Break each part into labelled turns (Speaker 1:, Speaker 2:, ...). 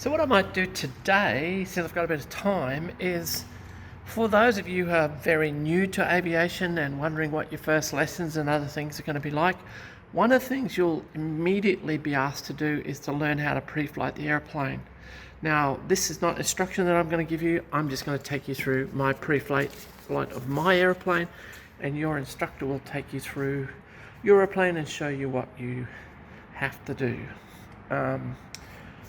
Speaker 1: So what I might do today, since I've got a bit of time, is for those of you who are very new to aviation and wondering what your first lessons and other things are going to be like, one of the things you'll immediately be asked to do is to learn how to pre-flight the airplane. Now, this is not instruction that I'm going to give you. I'm just going to take you through my pre-flight of my airplane, and your instructor will take you through your airplane and show you what you have to do.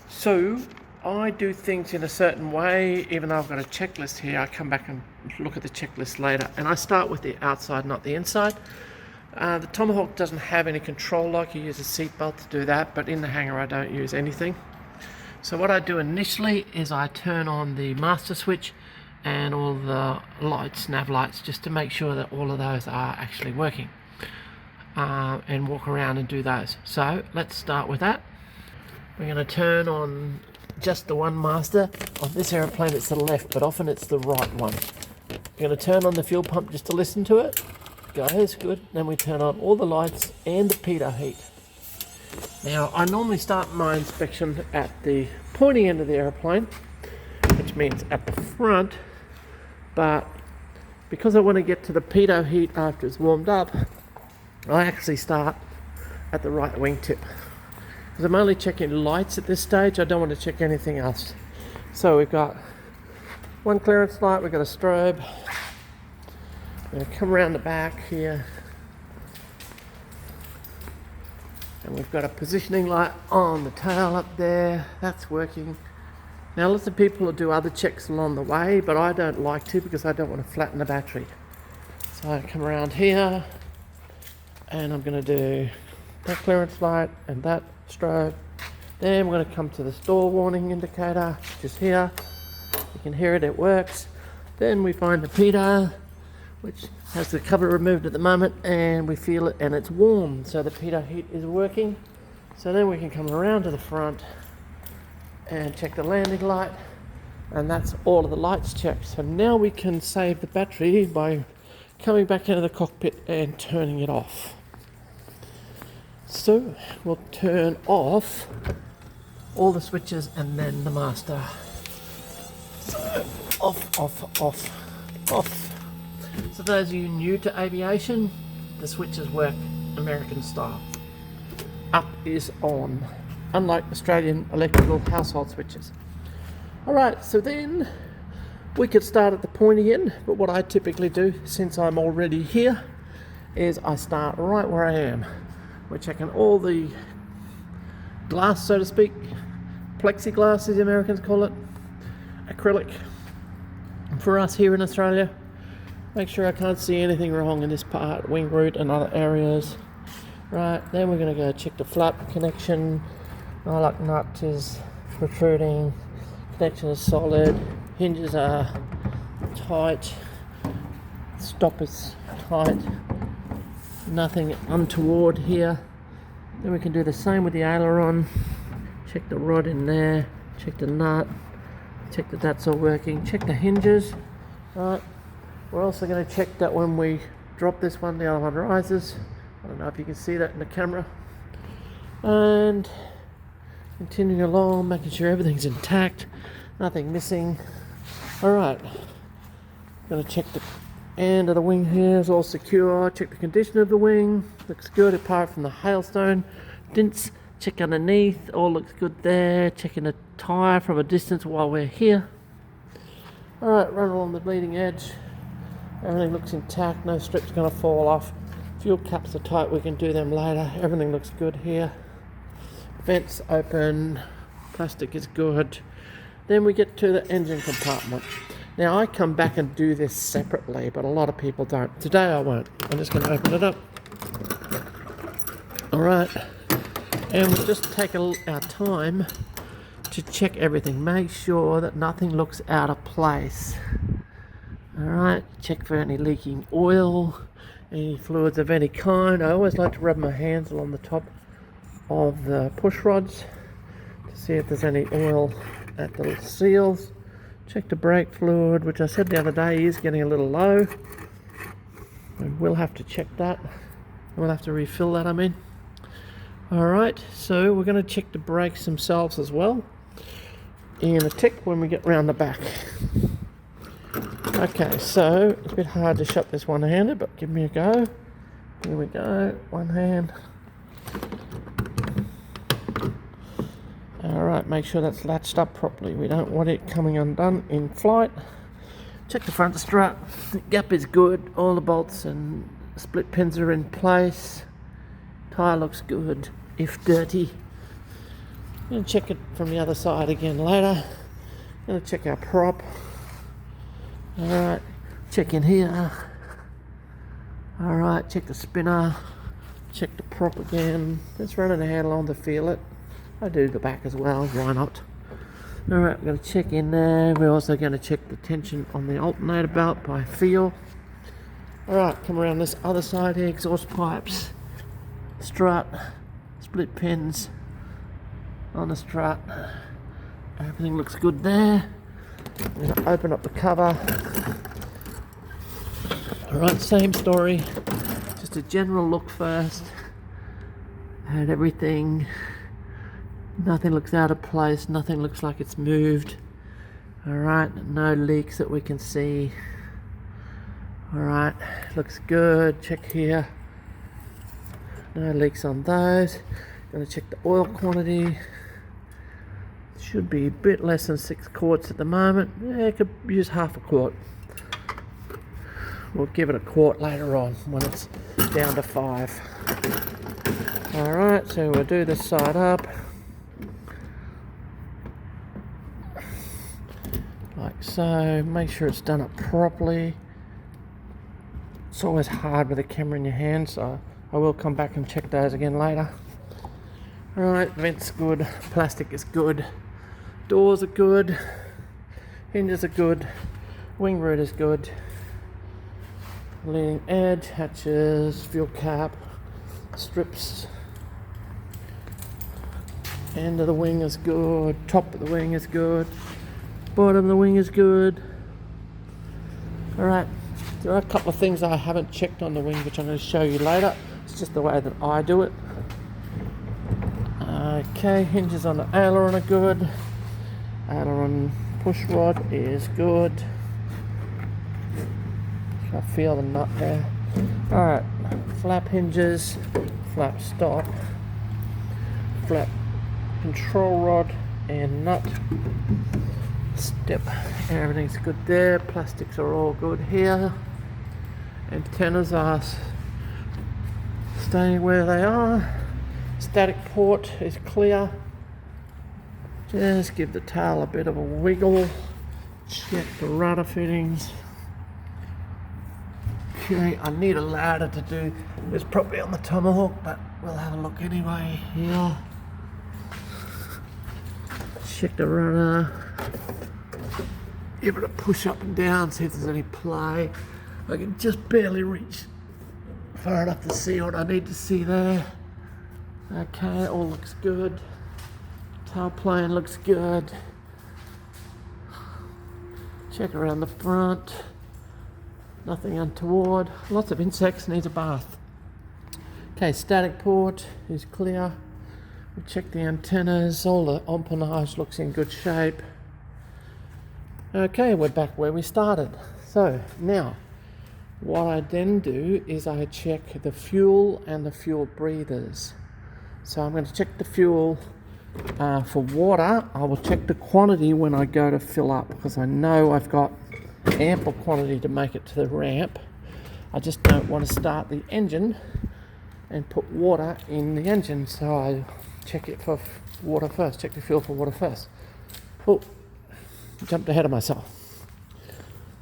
Speaker 1: So I do things in a certain way. Even though I've got a checklist here, I come back and look at the checklist later, and I start with the outside, not the inside. The Tomahawk doesn't have any control lock. You use a seatbelt to do that, but in the hangar I don't use anything. So what I do initially is I turn on the master switch and all the lights, nav lights, just to make sure that all of those are actually working, and walk around and do those. So let's start with that. We're going to turn on just the one master. On this aeroplane it's the left, but often it's the right one. We're going to turn on the fuel pump just to listen to it. Goes good. Then we turn on all the lights and the pitot heat. Now I normally start my inspection at the pointy end of the aeroplane, which means at the front, but because I want to get to the pitot heat after it's warmed up, I actually start at the right wingtip. Because I'm only checking lights at this stage, I don't want to check anything else. So we've got one clearance light, we've got a strobe. I'm going to come around the back here, and we've got a positioning light on the tail up there. That's working. Now lots of people will do other checks along the way, but I don't like to because I don't want to flatten the battery. So I come around here, and I'm going to do that clearance light and that strobe. Then we're going to come to the stall warning indicator, which is here. You can hear it, it works. Then we find the pitot, which has the cover removed at the moment, and we feel it and it's warm, so the pitot heat is working. So then we can come around to the front and check the landing light, and that's all of the lights checked. So now we can save the battery by coming back into the cockpit and turning it off. So we'll turn off all the switches and then the master. So off, off, off, off. So those of you new to aviation, the switches work American style. Up is on, unlike Australian electrical household switches. Alright, so then we could start at the pointy end, but what I typically do, since I'm already here, is I start right where I am. We're checking all the glass, so to speak, plexiglass as the Americans call it, acrylic. And for us here in Australia, make sure I can't see anything wrong in this part, wing root and other areas. Right, then we're going to go check the flap connection. Nylock nut is protruding, connection is solid, hinges are tight, stop is tight, nothing untoward here. Then we can do the same with the aileron. Check the rod in there, check the nut, check that that's all working, check the hinges. Right. We're also going to check that when we drop this one, the other one rises. I don't know if you can see that in the camera. And continuing along, making sure everything's intact, nothing missing. Alright, going to check the end of the wing here, is all secure. Check the condition of the wing, looks good apart from the hailstone dints. Check underneath, all looks good there. Checking the tyre from a distance while we're here. Alright, run along the leading edge. Everything looks intact, no strips going to fall off. Fuel caps are tight, we can do them later. Everything looks good here. Vents open, plastic is good. Then we get to the engine compartment. Now I come back and do this separately, but a lot of people don't. Today I won't. I'm just going to open it up. Alright, and we'll just take our time to check everything. Make sure that nothing looks out of place. Alright, check for any leaking oil, any fluids of any kind. I always like to rub my hands along the top of the push rods to see if there's any oil at the seals. Check the brake fluid, which I said the other day is getting a little low. And we'll have to check that. We'll have to refill that, I mean. Alright, so we're going to check the brakes themselves as well. in a tick when we get round the back. Okay, so it's a bit hard to shut this one-handed, but give me a go. Here we go, one hand. Alright, make sure that's latched up properly. We don't want it coming undone in flight. Check the front strut. The gap is good. All the bolts and split pins are in place. Tyre looks good, if dirty. I'm going to check it from the other side again later. I'm going to check our prop. Alright, check in here. Alright, check the spinner. Check the prop again. Let's run a handle on to feel it. I do the back as well, why not? Alright, we're going to check in there. We're also going to check the tension on the alternator belt by feel. Alright, come around this other side here. Exhaust pipes, strut, split pins on the strut. Everything looks good there. I'm going to open up the cover. Alright, same story. Just a general look first at everything. Nothing looks out of place, nothing looks like it's moved. Alright, no leaks that we can see. Alright, looks good. Check here. No leaks on those. Gonna check the oil quantity. Should be a bit less than 6 quarts at the moment. Yeah, could use half a quart. We'll give it a quart later on when it's down to 5. Alright, so we'll do this side up. Like so. Make sure it's done up properly. It's always hard with a camera in your hand, so I will come back and check those again later. Alright, vent's good. Plastic is good. Doors are good. Hinges are good. Wing root is good. Leading edge, hatches, fuel cap, strips. End of the wing is good. Top of the wing is good. Bottom of the wing is good. Alright, there are a couple of things I haven't checked on the wing which I'm going to show you later. It's just the way that I do it. Okay, hinges on the aileron are good. Aileron push rod is good. I feel the nut there. Alright, flap hinges, flap stop, flap control rod and nut. Step, everything's good there. Plastics are all good here. Antennas are staying where they are. Static port is clear. Just give the tail a bit of a wiggle. Check the rudder fittings. Okay, I need a ladder to do this probably on the Tomahawk, but we'll have a look anyway here. Check the rudder. Give it a push up and down, see if there's any play. I can just barely reach far enough to see what I need to see there. Okay, it all looks good. Tail plane looks good. Check around the front. Nothing untoward. Lots of insects, needs a bath. Okay, static port is clear. We check the antennas. All the empennage looks in good shape. Okay, we're back where we started. So now, what I then do is I check the fuel and the fuel breathers. So I'm going to check the fuel for water. I will check the quantity when I go to fill up because I know I've got ample quantity to make it to the ramp. I just don't want to start the engine and put water in the engine, so I check it for water first, check the fuel for water first. Oh, jumped ahead of myself.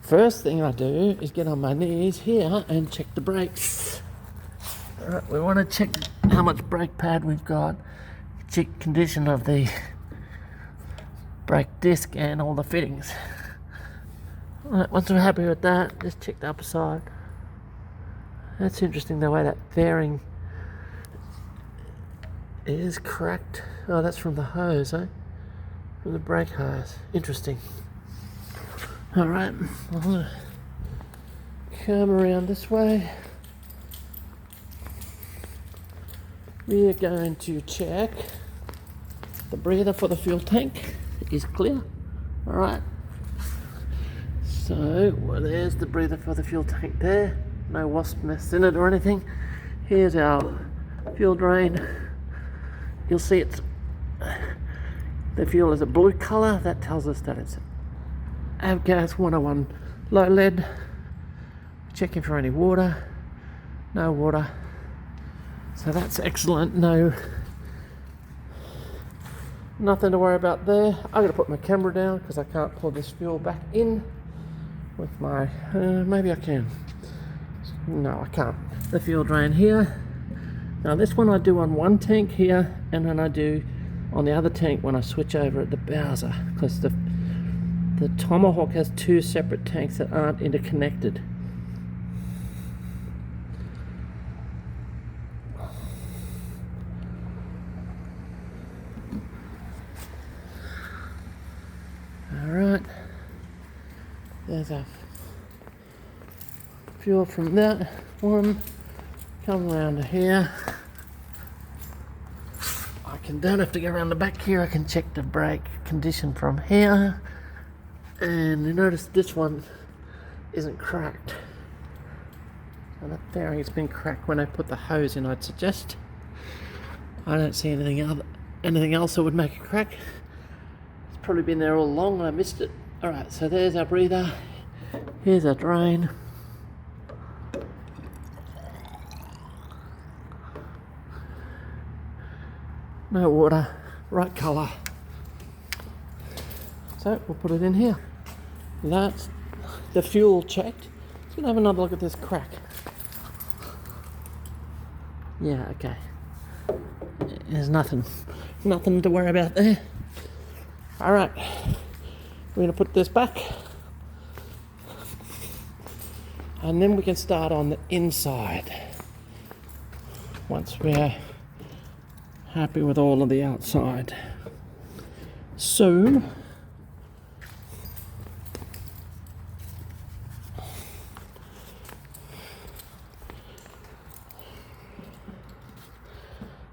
Speaker 1: First thing I do is get on my knees here and check the brakes. Alright, we want to check how much brake pad we've got, check condition of the brake disc and all the fittings. Alright, once we're happy with that, just check the upper side. That's interesting the way that fairing is cracked. Oh, that's from the hose, eh? From the brake hose. Interesting. Alright, I'm gonna come around this way. We are going to check the breather for the fuel tank. is clear. Alright, so well, there's the breather for the fuel tank there. No wasp nests in it or anything. Here's our fuel drain. You'll see it's the fuel is a blue colour. That tells us that it's avgas 101 low lead. Checking for any water. No water. So that's excellent. Nothing to worry about there. I'm going to put my camera down because I can't pull this fuel back in with my, maybe I can. No, I can't. The fuel drain here. Now this one I do on one tank here, and then I do on the other tank when I switch over at the Bowser, because the Tomahawk has two separate tanks that aren't interconnected. Alright, there's our fuel from that one. Come around to here. Don't have to go around the back here. I can check the brake condition from here. And you notice this one isn't cracked. So that fairing has been cracked when I put the hose in, I'd suggest. I don't see anything else that would make it crack. It's probably been there all along and I missed it. Alright, so there's our breather. Here's our drain. No water, right colour. So we'll put it in here. That's the fuel checked. Let's gonna have another look at this crack. Yeah, okay. There's nothing to worry about there. Alright, we're gonna put this back. And then we can start on the inside. Once we're happy with all of the outside. So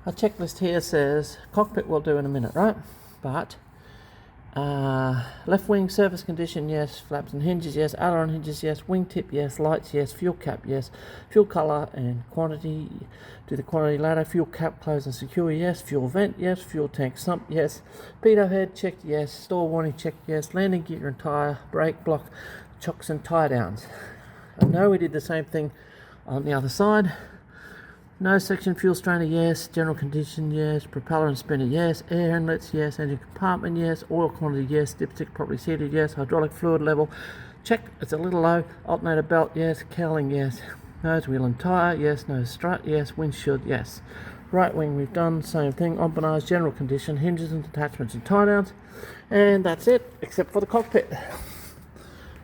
Speaker 1: our checklist here says cockpit will do in a minute, right? But left wing surface condition, yes. Flaps and hinges, yes. Aileron hinges, yes. Wingtip, yes. Lights, yes. Fuel cap, yes. Fuel colour and quantity. Do the quantity ladder. Fuel cap closed and secure, yes. Fuel vent, yes. Fuel tank sump, yes. Pitot head checked, yes. Store warning checked, yes. Landing gear and tyre, brake block, chocks and tie downs. I know we did the same thing on the other side. No section fuel strainer, yes. General condition, yes. Propeller and spinner, yes. Air inlets, yes. Engine compartment, yes. Oil quantity, yes. Dipstick properly seated, yes. Hydraulic fluid level, check. It's a little low. Alternator belt, yes. Cowling, yes. Nose wheel and tyre, yes. Nose strut, yes. Windshield, yes. Right wing, we've done same thing. Empennage, general condition, hinges and attachments and tie downs, and that's it, except for the cockpit.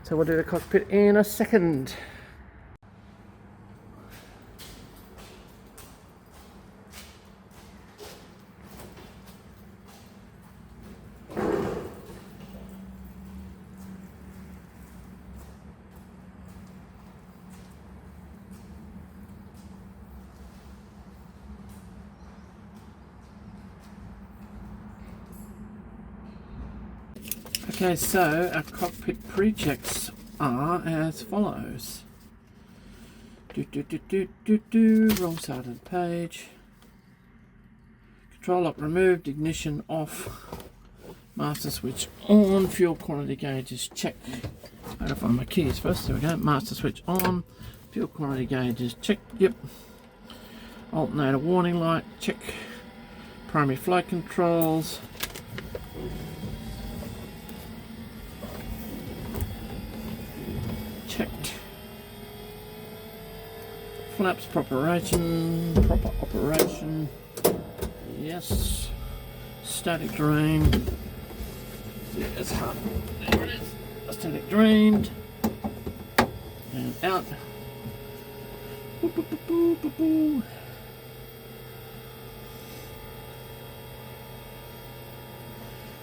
Speaker 1: So we'll do the cockpit in a second. Okay, so our cockpit pre-checks are as follows. Wrong side of the page. Control lock removed, ignition off, master switch on, fuel quantity gauge is checked. I gotta find my keys first, there we go. Master switch on, fuel quantity gauge is checked, yep. Alternator warning light, check. Primary flight controls. Checked. Flaps proper operation. Yes. Static drain. Yes, there it is. Static drained. And out. Boop, boop, boop, boop, boop, boop.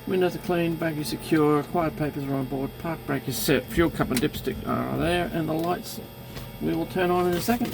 Speaker 1: Windows are clean, bag is secure, required papers are on board, park brake is set, fuel cup and dipstick are there, and the lights we will turn on in a second.